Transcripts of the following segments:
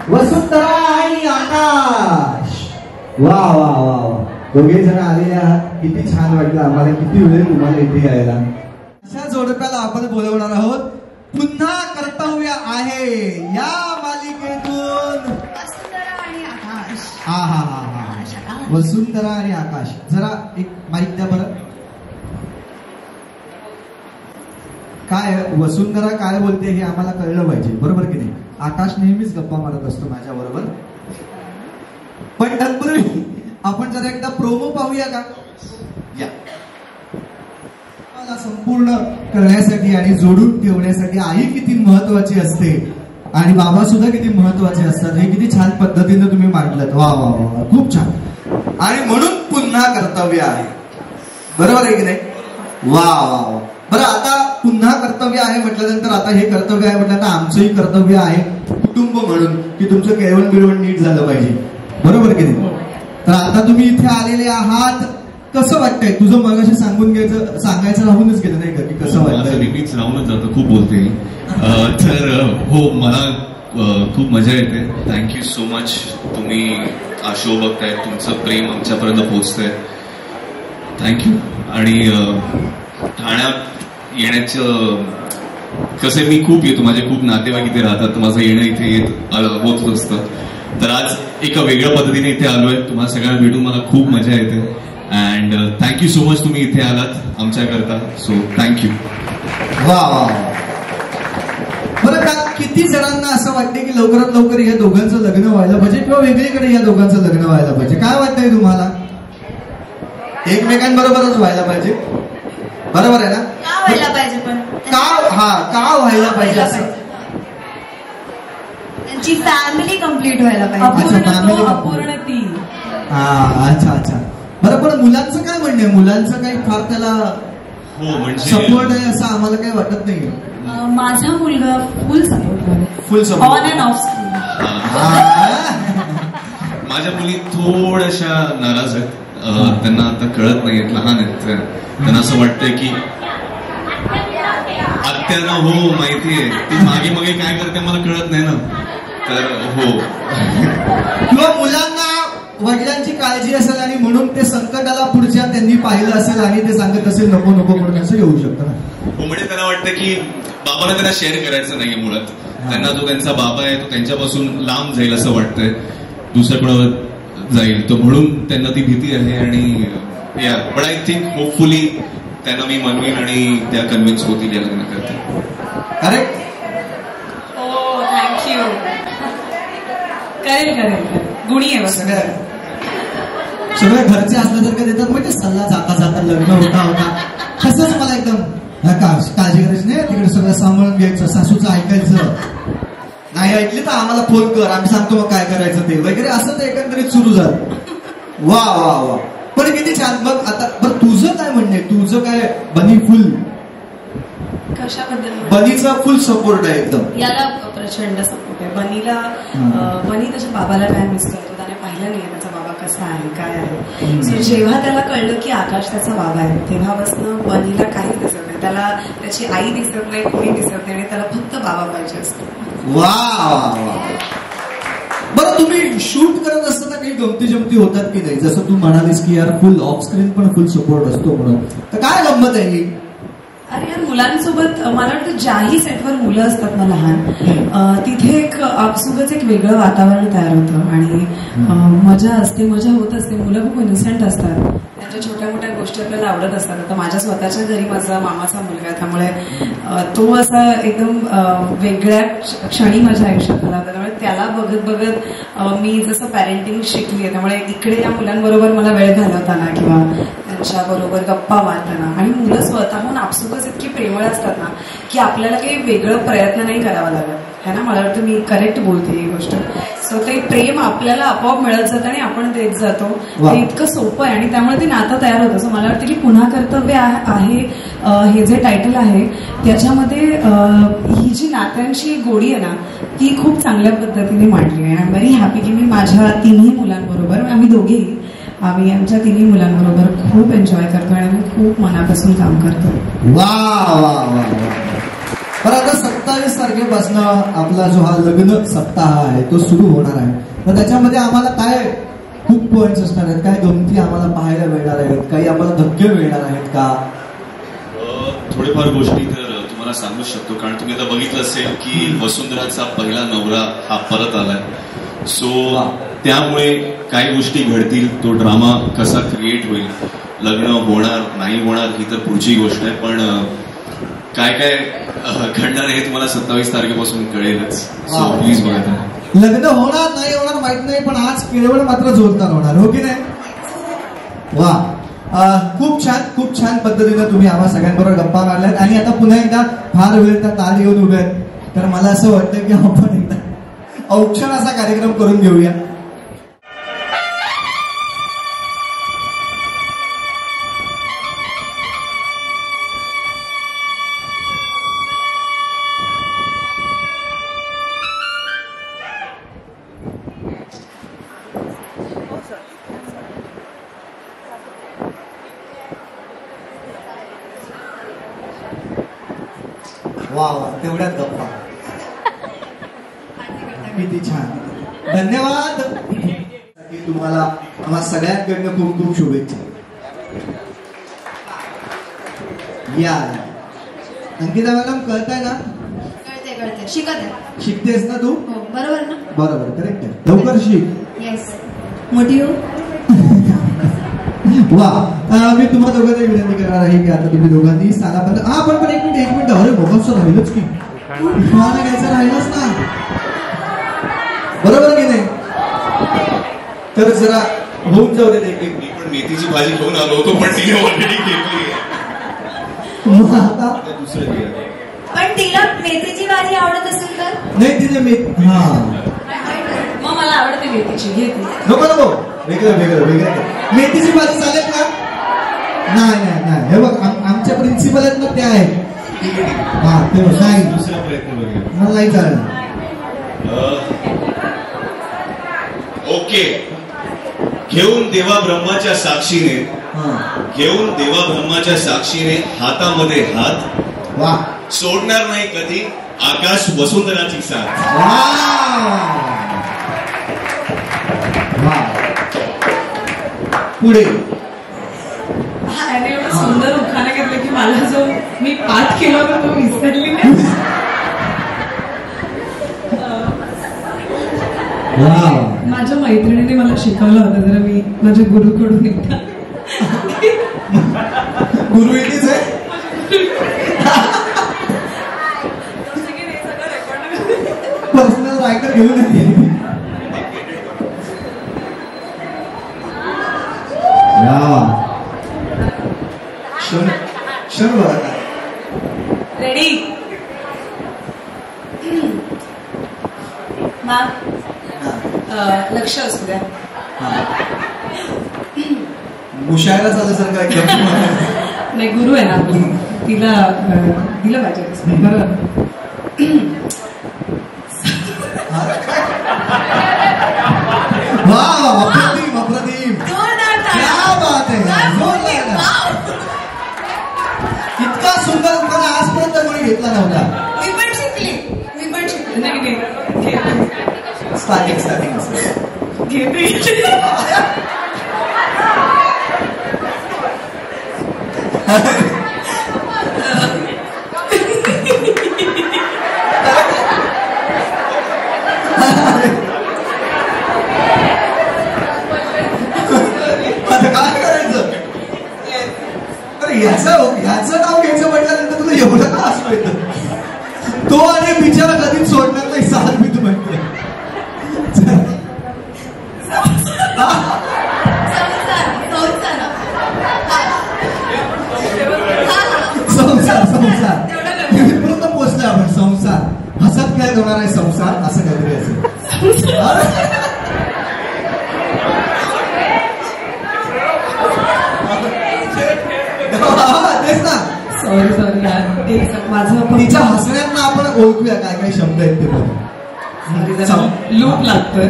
वसुंधरा आणि आकाश. वा वा वा वा, दोघे जण आलेले आहात. किती छान वाटलं आम्हाला, किती वेळ तुम्हाला इथे यायला. अशा जोडप्याला आपण बोलवणार आहोत. पुन्हा कर्तव्य आहे या मालिकेतून वसुंधरा आणि आकाश. हा हा हा हा, वसुंधरा आणि आकाश. जरा एक माईक द्या बरं. काय वसुंधरा काय बोलते हे आम्हाला कळलं पाहिजे, बरोबर की नाही. आकाश नेहमीच गप्पा मारत असतो माझ्या बरोबर. पण तत्पूर्वी आपण जरा एकदा प्रोमो पाहूया का. या संपूर्ण करण्यासाठी आणि जोडून ठेवण्यासाठी आई किती महत्वाची असते आणि बाबा सुद्धा किती महत्वाचे असतात हे किती छान पद्धतीने तुम्ही मांडलं. वा वा वा, खूप छान. आणि म्हणून पुन्हा कर्तव्य आहे, बरोबर आहे की नाही. वा वा वा. बरं, आता पुन्हा कर्तव्य आहे म्हटल्यानंतर आता हे कर्तव्य आहे म्हटलं तर आमचंही कर्तव्य आहे कुटुंब म्हणून की तुमचं केळवण बिळवण नीट झालं पाहिजे, बरोबर की नाही. तर आता तुम्ही इथे आलेले आहात, कसं वाटतंय. तुझं मगाशी सांगायचं राहूनच गेलं नाही का की कसं वाटतं. नेहमीच राहूनच जातं, खूप बोलते. तर हो, मला खूप मजा येते. Thank you so much. तुम्ही हा शो बघताय, तुमचं प्रेम आमच्यापर्यंत पोहोचतंय, थँक्यू. आणि ठाण्यात येण्याचं कसं मी खूप येतो, माझे खूप नातेवाईक इथे राहतात, तर माझं येणं इथे होत असतं. तर आज एका वेगळ्या पद्धतीने इथे आलोय. तुम्हाला सगळ्यांना भेटून मला खूप मजा येते. अँड थँक्यू सो मच, तुम्ही इथे आलात आमच्याकरता, सो थँक्यू. वा वा. बरं का, किती जणांना असं वाटते की लवकरात लवकर या दोघांचं लग्न व्हायला पाहिजे किंवा वेगळीकडे या दोघांचं लग्न व्हायला पाहिजे. काय वाटतंय तुम्हाला. एकमेकांबरोबरच व्हायला पाहिजे, बरोबर आहे ना. का व्हायला पाहिजे पण का व्हायला पाहिजे असं. त्यांची फॅमिली कम्प्लीट व्हायला पाहिजे. अपूर्ण ती. अच्छा अच्छा. बरं, पण मुलांचं काय म्हणणं आहे. मुलांचं काही फार त्याला सपोर्ट आहे असं आम्हाला काही वाटत नाही. माझा मुलगा फुल support on and of screen. माझ्या मुली थोड्याशा नाराज आहेत. त्यांना आता कळत नाहीयेत, लहान आहेत. त्यांना असं वाटतंय की आत्याला हो माहितीये, ती मागे मागे काय करते मला कळत नाही ना. तर हो, किंवा मुलांना वडिलांची काळजी असेल आणि म्हणून ते संकटाला पुढच्या त्यांनी पाहिलं असेल आणि ते सांगत असेल नको नको म्हणून, असं येऊ शकतं ना. हो, म्हणजे त्यांना वाटतं की बाबाला त्यांना शेअर करायचं नाहीये मुळात. त्यांना जो त्यांचा बाबा आहे तो त्यांच्यापासून लांब जाईल असं वाटतंय, दुसऱ्याकडे जाईल तो, म्हणून त्यांना ती भीती आहे. आणि बट आय थिंक होपफुली त्यांना मी म्हणवेन आणि त्या कन्व्हिन्स होतील या लग्न करता. करेक्ट. हो, थँक्यू. करेल गुणी आहे. सगळं घरचे असल्यासारखं देतात म्हणजे सल्ला जाता जाता लग्न होता तसंच मला एकदम काळजी करायची नाही, तिकडे सगळं सांभाळून घ्यायचं, सासूचं ऐकायचं नाही, ऐकली तर आम्हाला फोन कर, आम्ही सांगतो मग काय करायचं ते वगैरे, असं ते एकंदरीत सुरू झालं. वा वा वा. पण किती छान. मग आता बरं, तुझं काय म्हणणे, तुझं काय. बनी फुल कशाबद्दल. बनीचा फुल सपोर्ट आहे एकदम. याला प्रचंड सपोर्ट आहे. बनी त्याच्या बाबाला काय मिस करतो, त्याने पाहिलं नाही त्याचा बाबा कसा आहे काय आहे. सो जेव्हा त्याला कळलं की आकाश त्याचा बाबा आहे तेव्हापासून बनीला काहीच दिसत नाही. त्याला त्याची आई दिसत नाही, कोणी दिसत नाही, त्याला फक्त बाबा पाहिजे असतो. वा वा वा. बरं, तुम्ही शूट करत असताना काही गमती जमती होतात की नाही. जसं तू म्हणालीस की यार फुल ऑफ स्क्रीन पण फुल सपोर्ट असतो म्हणून, तर काय गंमत आहे. अरे यार, मुलांसोबत मला वाटतं ज्याही सेटवर मुलं असतात ना लहान, तिथे एक आपसुकच एक वेगळं वातावरण तयार होतं आणि मजा होत असते. मुलं खूप इनोसेंट असतात, त्यांच्या छोट्या मोठ्या गोष्टी आपल्याला आवडत असतात. आता माझ्या स्वतःच्या घरी माझा मामाचा मुलगा आहे, त्यामुळे तो असा एकदम वेगळ्या क्षणी माझ्या आयुष्यात आला होता. त्यामुळे त्याला बघत बघत मी जसं पॅरेंटिंग शिकली आहे, त्यामुळे इकडे या मुलांबरोबर मला वेळ घालवताना किंवा त्यांच्याबरोबर गप्पा मारताना, आणि मुलं स्वतःहून आपसुकच इतकी प्रेमळ असतात ना की आपल्याला काही वेगळं प्रयत्न नाही करावा लागत है ना. मला वाटतं मी करेक्ट बोलते ही गोष्ट. सो ते प्रेम आपल्याला आपोआप मिळत जातं आणि आपण देत जातो. ते इतकं सोपं आहे आणि त्यामुळे ते नातं तयार होतं. सो मला वाटतं की पुन्हा कर्तव्य आहे हे जे टायटल आहे त्याच्यामध्ये ही जी नात्यांची गोडी आहे ना ती खूप चांगल्या पद्धतीने मांडली आहे. आय एम व्हेरी हॅपी की मी माझ्या तिन्ही मुलांबरोबर, आम्ही आमच्या तिन्ही मुलांबरोबर खूप एन्जॉय करतो आणि आम्ही खूप मनापासून काम करतो. वा वा वा. पण आता 27 तारखेपासून आपला जो हा लग्न सप्ताह आहे तो सुरू होणार आहे. तर त्याच्यामध्ये आम्हाला काय खूप पॉइंट्स असणार आहेत, काय गमती आम्हाला पाहायला मिळणार आहेत, काही आम्हाला धक्के मिळणार आहेत का? थोडेफार गोष्टी तर तुम्हाला सांगू शकतो, कारण तुम्ही आता बघितलं असेल की वसुंधराचा पहिला नवरा हा परत आलाय. सो त्यामुळे काही गोष्टी घडतील, तो ड्रामा कसा क्रिएट होईल, लग्न होणार नाही होणार ही तर पुढची गोष्ट आहे, पण काय काय घडणार आहे हे तुम्हाला 27 तारखेपासून कळेलच. सो प्लीज बघा. लग्न होणार नाही होणार माहित नाही, पण आज केळवण मात्र जोरदार होणार, हो की नाही? वा, खूप छान पद्धतीने तुम्ही आम्हा सगळ्यांबरोबर गप्पा मारल्यात. आणि आता पुन्हा एकदा फार वेळ त्या ताल येऊन उभे आहेत, तर मला असं वाटतं की आपण एकदा औक्षण असा कार्यक्रम करून घेऊया. वा वा, तेवढ्यात गप्पा, किती छान. धन्यवाद. तुम्हाला आम्हा सगळ्यांकडनं खूप खूप शुभेच्छा. या अंकिता मॅडम, कळतंय ना? कळते शिकत आहे. शिकतेस ना तू? हो, बरोबर ना? बरोबर, करेक्ट आहे. लवकर शिक. येस. मोठी हो. वा, मी तुम्हाला दोघांना विनंती करणार आहे की आता तुम्ही दोघांनी सांगा. पण एक मिनिट अरे मोबाईल राहिलंच की तुम्हाला घ्यायचं राहिलंच ना, बरोबर की नाही? तर जरा होऊन जाऊ दे. मी पण मेथीची भाजी घेऊन आलो होतो, पण तिने ऑलरेडी घेतली. आता दुसरं घ्या. पण तिला मेथीची भाजी आवडत असेल तर? नाही, तिथे हा मग मला आवडते मेथीची, घेते. नको वेगळं मेथीची भाजी चालेल का? नाही, हे बघ आमच्या प्रिन्सिपल आहेत ना, त्या आहेत. हा, ते नाही, दुसरा प्रयत्न बघूया. मला नाही चालेल. ओके. घेऊन देवा ब्रह्माच्या साक्षीने हातामध्ये हात, वा, सोडणार नाही कधी आकाश वसुंधराची साथ. पुढे आणि एवढं सुंदर उखाणा घेतलं की मला जो मी पाठ केला होता तो विसरली नाही. माझ्या मैत्रिणीने मला शिकवलं होतं, जरा मी माझ्या गुरुकडून एकदा. गुरु येतेच आहे. पर्सनल रायटर घेऊन येते. क्षण बघा. रेडी? लक्ष असू द्या. मुशायरा झाल्यासारखं एकदम. नाही, गुरु आहे ना, तिला दिलं पाहिजे. बरोबर. अप्रतिम. क्या बात आहे. इतका सुंदर उखाणा आजपर्यंत कोणी घेतला नव्हता. मी पण शिकली. नाही, स्टार्टिंग घेते. ह्याचं नाव घ्यायचं म्हटल्यानंतर तुला एवढं का असं येतं? तो आणि बिचारा कधीच सोडणार नाही. साल मी तू म्हणते संसार तिथपर्यंत पोहोचले आपण. संसार हसत काय होणार आहे, संसार असं काहीतरी असेल. तेच ना. सॉरी माझं तिच्या हसण्यात आपण ओळखूया काय काय शब्द आहेत ते बघ. लूप लागतोय.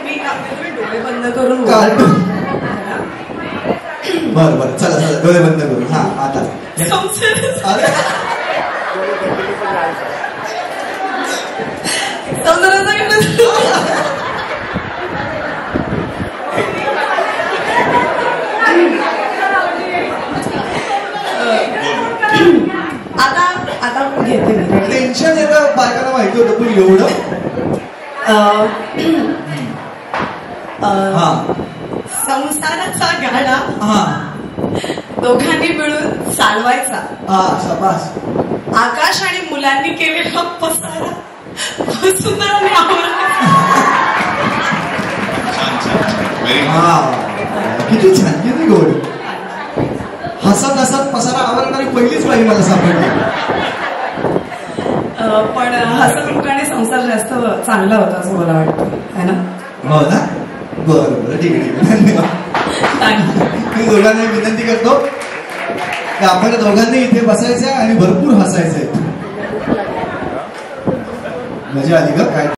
मी डोळे बंद करून कार्टून. बरं बरं, चला चला डोळे बंद करू. हा आता अरे आता घेते मी. टेन्शन येतं बायकांना माहिती होतं पण एवढं. हा संसाराचा गाडा हा दोघांनी मिळून चालवायचा. हा शाबास. आकाश आणि मुलांनी केलेला पसारा सुंदर आणि आवडला. छान छान व्हेरी हा किती छान, किती गोड. हसत हसत पसारा आवरणारी पहिलीच बाई मला सापडली. पण हसमुखाने संसार जास्त चांगला होता असं मला वाटतं, है ना? हो ना. बरं बरं, ठीक आहे ठीक आहे, धन्यवाद. मी दोघांना विनंती करतो की आपण दोघांनी इथे बसायचंय आणि भरपूर हसायचंय. मजा आली का काय?